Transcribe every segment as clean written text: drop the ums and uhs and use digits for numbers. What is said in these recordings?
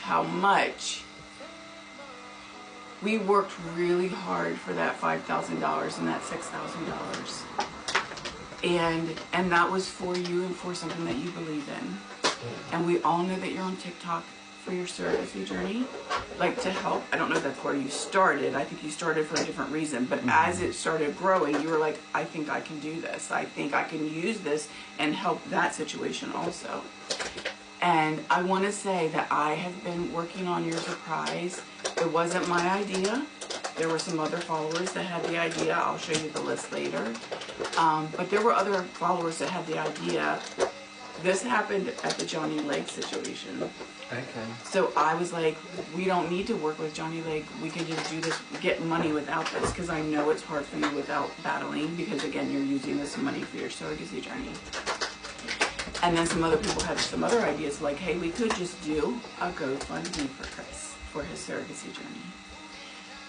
how much we worked really hard for that $5,000 and that $6,000. And that was for you and for something that you believe in. And we all know that you're on TikTok for your surrogacy journey, like to help. I don't know if that's where you started. I think you started for a different reason, but as it started growing, you were like, I think I can do this. I think I can use this and help that situation also. And I want to say that I have been working on your surprise. It wasn't my idea. There were some other followers that had the idea. I'll show you the list later. But there were other followers that had the idea. This happened at the Johnny Lake situation. Okay. So I was like, we don't need to work with Johnny Lake. We can just do this, get money without this, because I know it's hard for you without battling, because again, you're using this money for your surrogacy journey. And then some other people had some other ideas, like, hey, we could just do a GoFundMe for Chris for his surrogacy journey.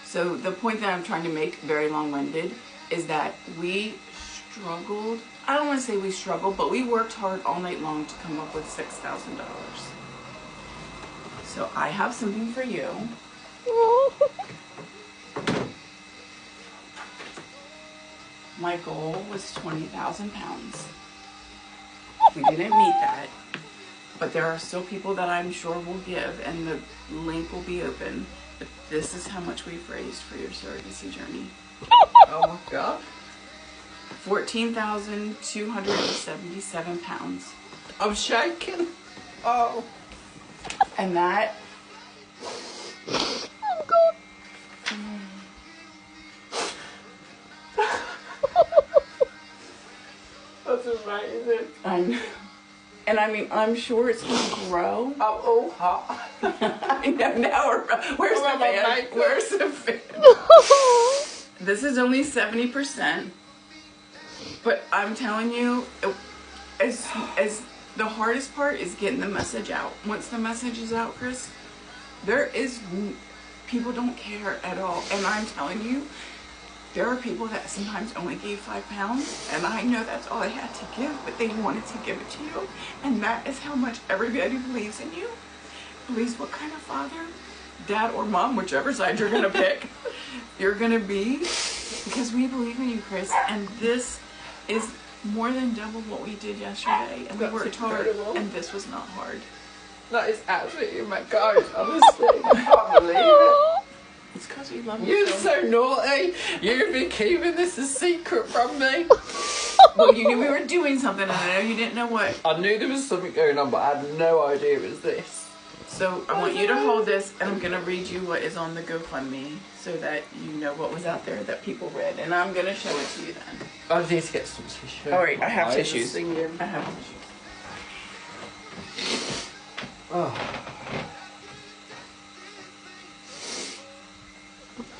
So the point that I'm trying to make, very long-winded, is that we struggled. I don't want to say we struggled, but we worked hard all night long to come up with $6,000. So I have something for you. My goal was 20,000 pounds. We didn't meet that, but there are still people that I'm sure will give, and the link will be open. But this is how much we've raised for your surrogacy journey. Oh my God. 14,277 pounds. I'm shaking. Oh. And that... Oh God. That's amazing. I know. And I mean, I'm sure it's going to grow. I'm all hot. I know. Now, where's the fan? Where's the fan? This is only 70%. But I'm telling you, as the hardest part is getting the message out. Once the message is out, Chris, people don't care at all. And I'm telling you, there are people that sometimes only gave 5 pounds, and I know that's all they had to give, but they wanted to give it to you. And that is how much everybody believes in you. Believes what kind of father, dad, or mom, whichever side you're going to pick, you're going to be. Because we believe in you, Chris, and this is more than double what we did yesterday. And we worked hard, and this was not hard. That is absolutely, oh my God, honestly, I can't believe it. It's because we love you. You're so naughty. You've been keeping this a secret from me. Well, you knew we were doing something, and I know you didn't know what. I knew there was something going on, but I had no idea it was this. So I want you to hold this, and I'm going to read you what is on the GoFundMe so that you know what was out there that people read. And I'm going to show it to you then. I need to get some tissue. All right, I have My eyes are tissues. singing. I have tissues. Oh.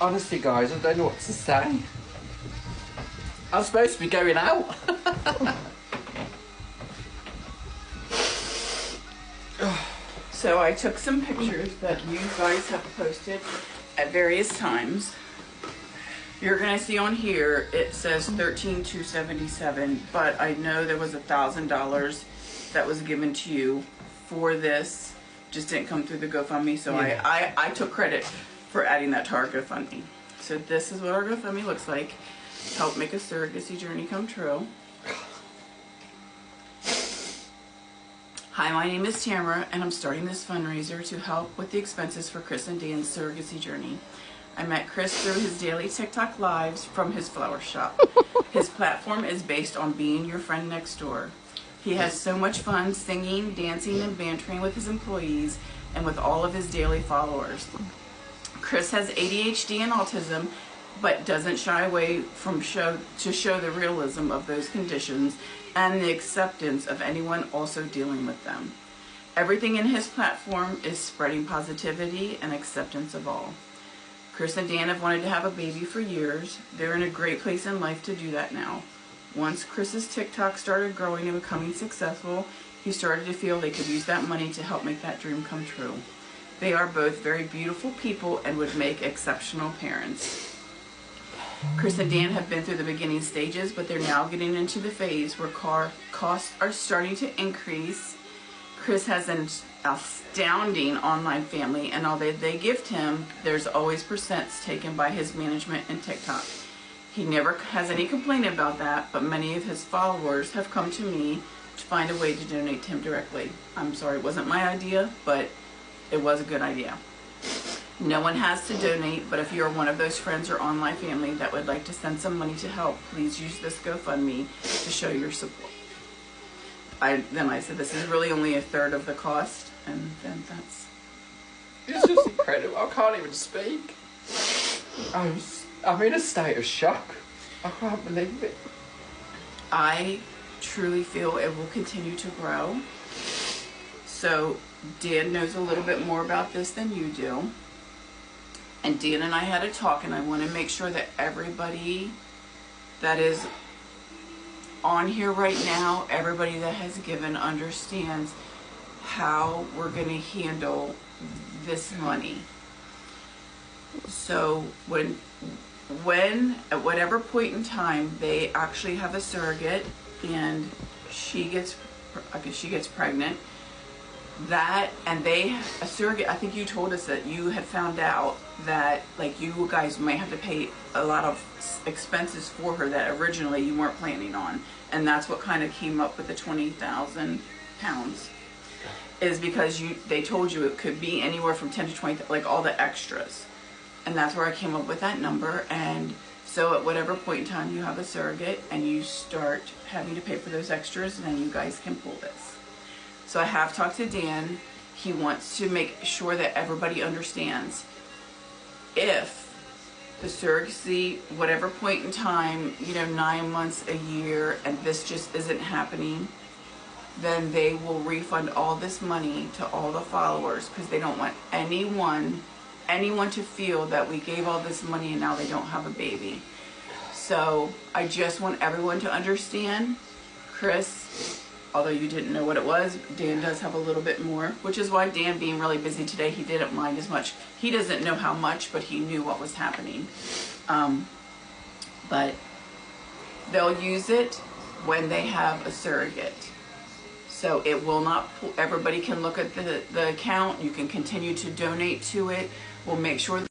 Honestly, guys, I don't know what to say. I'm supposed to be going out. So I took some pictures that you guys have posted at various times. You're gonna see on here it says $13,277, but I know there was $1,000 that was given to you for this. Just didn't come through the GoFundMe, so Yeah. I took credit for adding that to our GoFundMe. So this is what our GoFundMe looks like. Help make a surrogacy journey come true. Hi, my name is Tamara, and I'm starting this fundraiser to help with the expenses for Chris and Dan's surrogacy journey. I met Chris through his daily TikTok lives from his flower shop. His platform is based on being your friend next door. He has so much fun singing, dancing, and bantering with his employees and with all of his daily followers. Chris has ADHD and autism, but doesn't shy away from show the realism of those conditions and the acceptance of anyone also dealing with them. Everything in his platform is spreading positivity and acceptance of all. Chris and Dan have wanted to have a baby for years. They're in a great place in life to do that now. Once Chris's TikTok started growing and becoming successful, he started to feel they could use that money to help make that dream come true. They are both very beautiful people and would make exceptional parents. Chris and Dan have been through the beginning stages, but they're now getting into the phase where costs are starting to increase. Chris has an astounding online family, and although they gift him, there's always percents taken by his management and TikTok. He never has any complaint about that, but many of his followers have come to me to find a way to donate to him directly. I'm sorry, it wasn't my idea, but it was a good idea. No one has to donate, but if you're one of those friends or online family that would like to send some money to help, please use this GoFundMe to show your support. Then I said, this is really only a third of the cost, and then that's... It's just incredible. I can't even speak. I'm in a state of shock. I can't believe it. I truly feel it will continue to grow. So Dan knows a little bit more about this than you do. And Dan and I had a talk, and I want to make sure that everybody that is on here right now, everybody that has given understands how we're going to handle this money. So when at whatever point in time they actually have a surrogate and she gets pregnant, a surrogate, I think you told us that you had found out that like you guys might have to pay a lot of expenses for her that originally you weren't planning on, and that's what kind of came up with the 20,000 pounds, is because they told you it could be anywhere from 10 to 20, like all the extras, and that's where I came up with that number. And so at whatever point in time you have a surrogate and you start having to pay for those extras, and then you guys can pull this. So I have talked to Dan. He wants to make sure that everybody understands, if the surrogacy, whatever point in time, 9 months, a year, and this just isn't happening, then they will refund all this money to all the followers, because they don't want anyone to feel that we gave all this money and now they don't have a baby. So I just want everyone to understand, Chris, although you didn't know what it was, Dan does have a little bit more, which is why Dan, being really busy today, he didn't mind as much. He doesn't know how much, but he knew what was happening. But they'll use it when they have a surrogate. So it will not, everybody can look at the account. You can continue to donate to it. We'll make sure